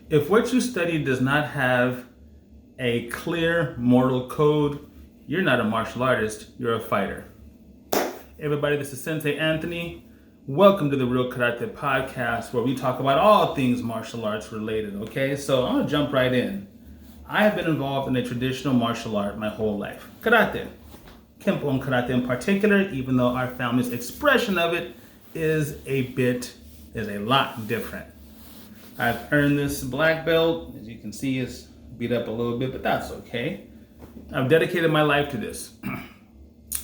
If what you study does not have a clear moral code, you're not a martial artist, you're a fighter. Everybody, this is Sensei Anthony. Welcome to the Real Karate Podcast, where we talk about all things martial arts related, okay? So I'm gonna jump right in. I have been involved in a traditional martial art my whole life. Karate. Kempo and karate in particular, even though our family's expression of it is a lot different. I've earned this black belt. As you can see, it's beat up a little bit, but that's okay. I've dedicated my life to this.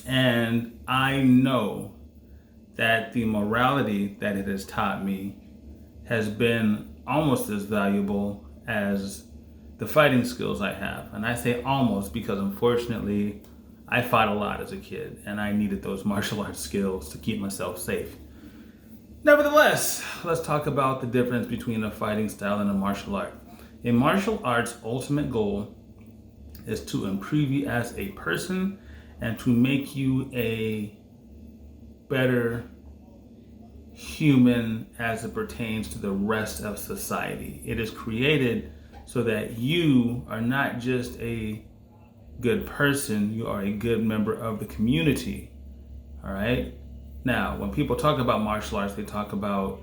And I know that the morality that it has taught me has been almost as valuable as the fighting skills I have. And I say almost because unfortunately, I fought a lot as a kid and I needed those martial arts skills to keep myself safe. Nevertheless, let's talk about the difference between a fighting style and a martial art. A martial art's ultimate goal is to improve you as a person and to make you a better human as it pertains to the rest of society. It is created so that you are not just a good person, you are a good member of the community. All right? Now, when people talk about martial arts, they talk about,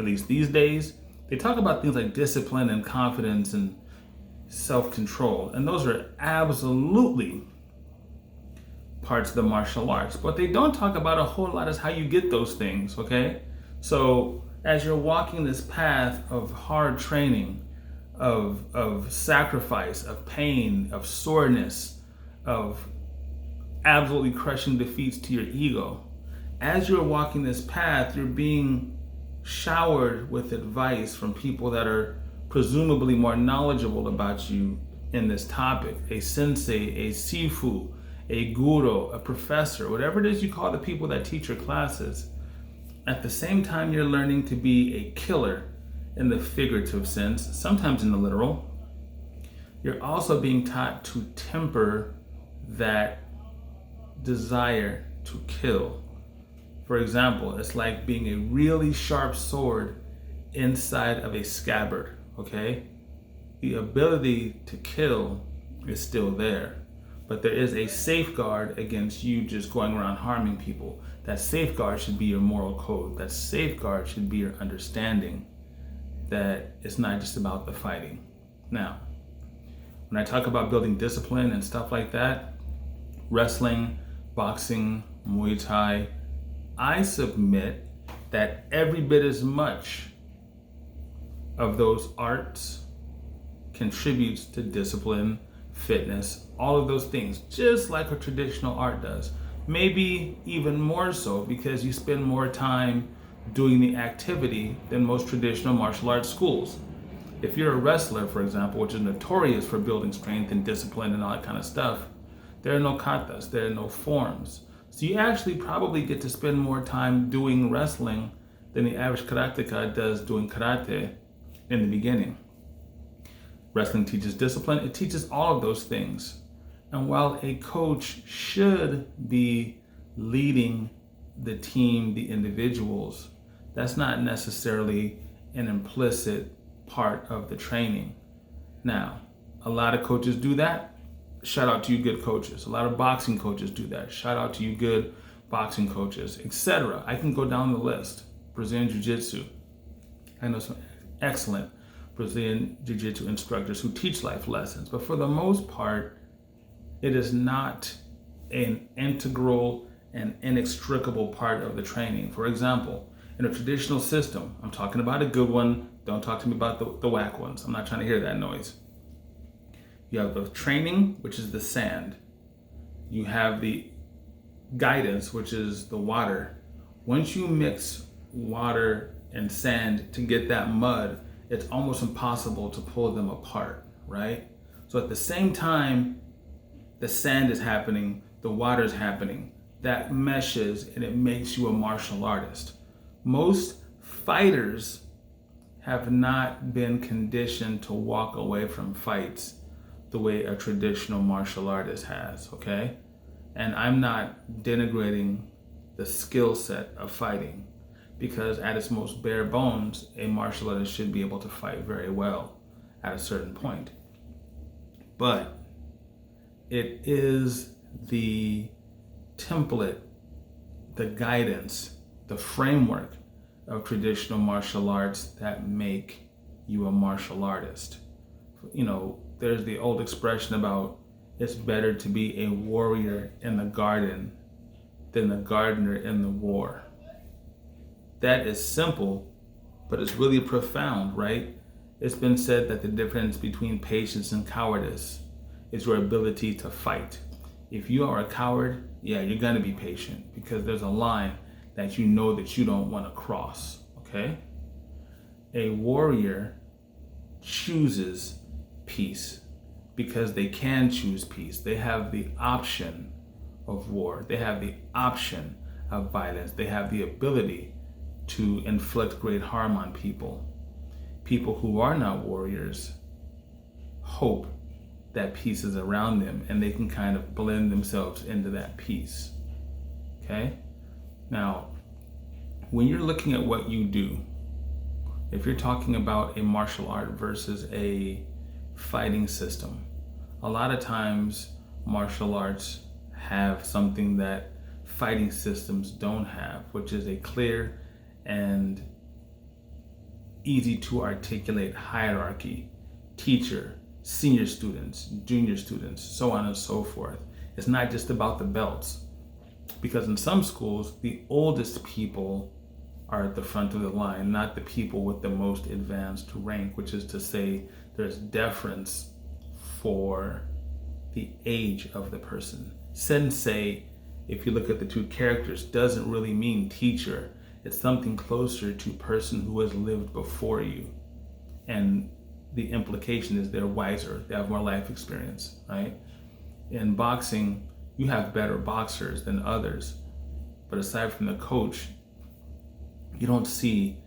at least these days, they talk about things like discipline and confidence and self-control. And those are absolutely parts of the martial arts. What they don't talk about a whole lot is how you get those things, okay? So as you're walking this path of hard training, of sacrifice, of pain, of soreness, of absolutely crushing defeats to your ego, as you're walking this path, you're being showered with advice from people that are presumably more knowledgeable about you in this topic. A sensei, a sifu, a guru, a professor, whatever it is you call the people that teach your classes. At the same time, you're learning to be a killer in the figurative sense, sometimes in the literal. You're also being taught to temper that desire to kill. For example, it's like being a really sharp sword inside of a scabbard, okay? The ability to kill is still there, but there is a safeguard against you just going around harming people. That safeguard should be your moral code. That safeguard should be your understanding that it's not just about the fighting. Now, when I talk about building discipline and stuff like that, wrestling, boxing, Muay Thai, I submit that every bit as much of those arts contributes to discipline, fitness, all of those things, just like a traditional art does. Maybe even more so because you spend more time doing the activity than most traditional martial arts schools. If you're a wrestler, for example, which is notorious for building strength and discipline and all that kind of stuff, there are no katas, there are no forms. So you actually probably get to spend more time doing wrestling than the average karateka does doing karate in the beginning. Wrestling teaches discipline, it teaches all of those things. And while a coach should be leading the team, the individuals, that's not necessarily an implicit part of the training. Now, a lot of coaches do that. Shout out to you good coaches. A lot of boxing coaches do that. Shout out to you good boxing coaches, etc. I can go down the list. Brazilian Jiu-Jitsu. I know some excellent Brazilian Jiu-Jitsu instructors who teach life lessons, but for the most part, it is not an integral and inextricable part of the training. For example, in a traditional system, I'm talking about a good one, don't talk to me about the whack ones. I'm not trying to hear that noise. You have the training, which is the sand. You have the guidance, which is the water. Once you mix water and sand to get that mud, it's almost impossible to pull them apart, right? So at the same time, the sand is happening, the water is happening. That meshes and it makes you a martial artist. Most fighters have not been conditioned to walk away from fights the way a traditional martial artist has, okay? And I'm not denigrating the skill set of fighting, because at its most bare bones, a martial artist should be able to fight very well. at a certain point. But it is the template, the guidance, the framework of traditional martial arts that make you a martial artist. There's the old expression about it's better to be a warrior in the garden than a gardener in the war. That is simple, but it's really profound, right? It's been said that the difference between patience and cowardice is your ability to fight. If you are a coward, yeah, you're gonna be patient because there's a line that you know that you don't want to cross, okay? A warrior chooses peace because they can choose peace. They have the option of war. They have the option of violence. They have the ability to inflict great harm on people. People who are not warriors hope that peace is around them and they can kind of blend themselves into that peace. Okay? Now, when you're looking at what you do, if you're talking about a martial art versus a fighting system, a lot of times martial arts have something that fighting systems don't have, which is a clear and easy to articulate hierarchy, teacher, senior students, junior students, so on and so forth. It's not just about the belts, because in some schools, the oldest people are at the front of the line, not the people with the most advanced rank, which is to say there's deference for the age of the person. Sensei, if you look at the two characters, doesn't really mean teacher. It's something closer to person who has lived before you. And the implication is they're wiser, they have more life experience, right? In boxing, you have better boxers than others. But aside from the coach, you don't see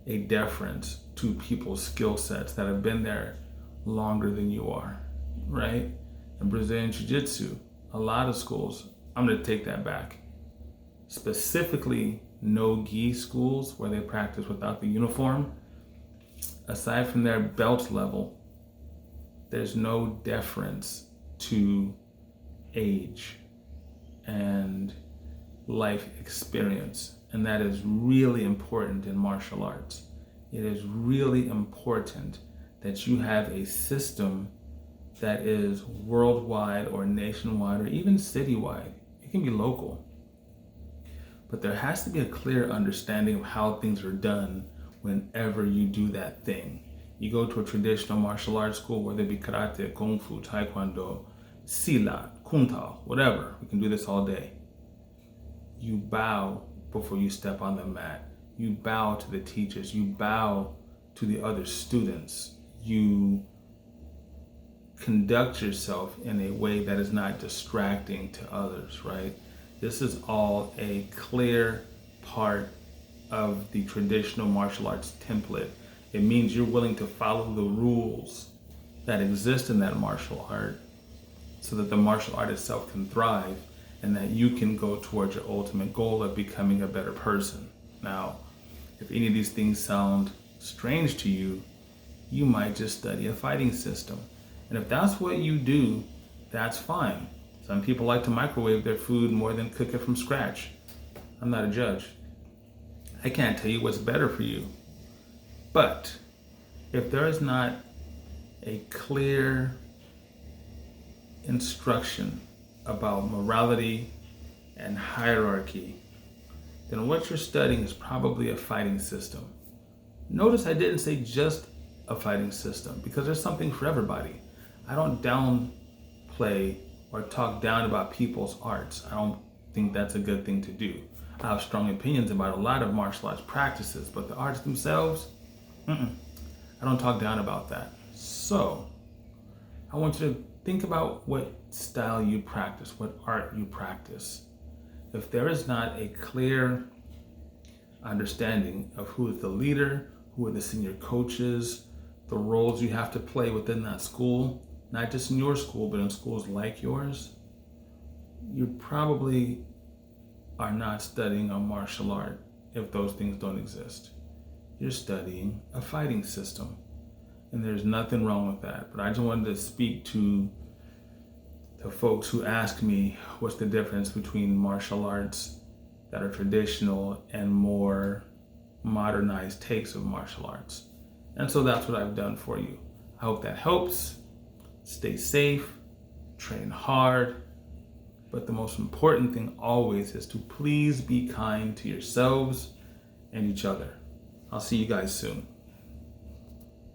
a deference to people's skill sets that have been there longer than you are, right? In Brazilian Jiu-Jitsu, a lot of schools, I'm gonna take that back. Specifically, no-gi schools where they practice without the uniform, aside from their belt level, there's no deference to age and life experience. And that is really important in martial arts. It is really important that you have a system that is worldwide or nationwide or even citywide. It can be local. But there has to be a clear understanding of how things are done whenever you do that thing. You go to a traditional martial arts school, whether it be karate, kung fu, taekwondo, silat, kung tao, whatever. We can do this all day. You bow before you step on the mat. You bow to the teachers. You bow to the other students. You conduct yourself in a way that is not distracting to others, right? This is all a clear part of the traditional martial arts template. It means you're willing to follow the rules that exist in that martial art so that the martial art itself can thrive and that you can go towards your ultimate goal of becoming a better person. Now, if any of these things sound strange to you, you might just study a fighting system. And if that's what you do, that's fine. Some people like to microwave their food more than cook it from scratch. I'm not a judge. I can't tell you what's better for you. But if there is not a clear instruction about morality and hierarchy, then what you're studying is probably a fighting system. Notice I didn't say just a fighting system because there's something for everybody. I don't downplay or talk down about people's arts. I don't think that's a good thing to do. I have strong opinions about a lot of martial arts practices, but the arts themselves, I don't talk down about that. So I want you to think about what style you practice, what art you practice. If there is not a clear understanding of who is the leader, who are the senior coaches, the roles you have to play within that school, not just in your school, but in schools like yours, you probably are not studying a martial art if those things don't exist. You're studying a fighting system. And there's nothing wrong with that. But I just wanted to speak to the folks who ask me what's the difference between martial arts that are traditional and more modernized takes of martial arts. And so that's what I've done for you. I hope that helps. Stay safe, train hard, but the most important thing always is to please be kind to yourselves and each other. I'll see you guys soon.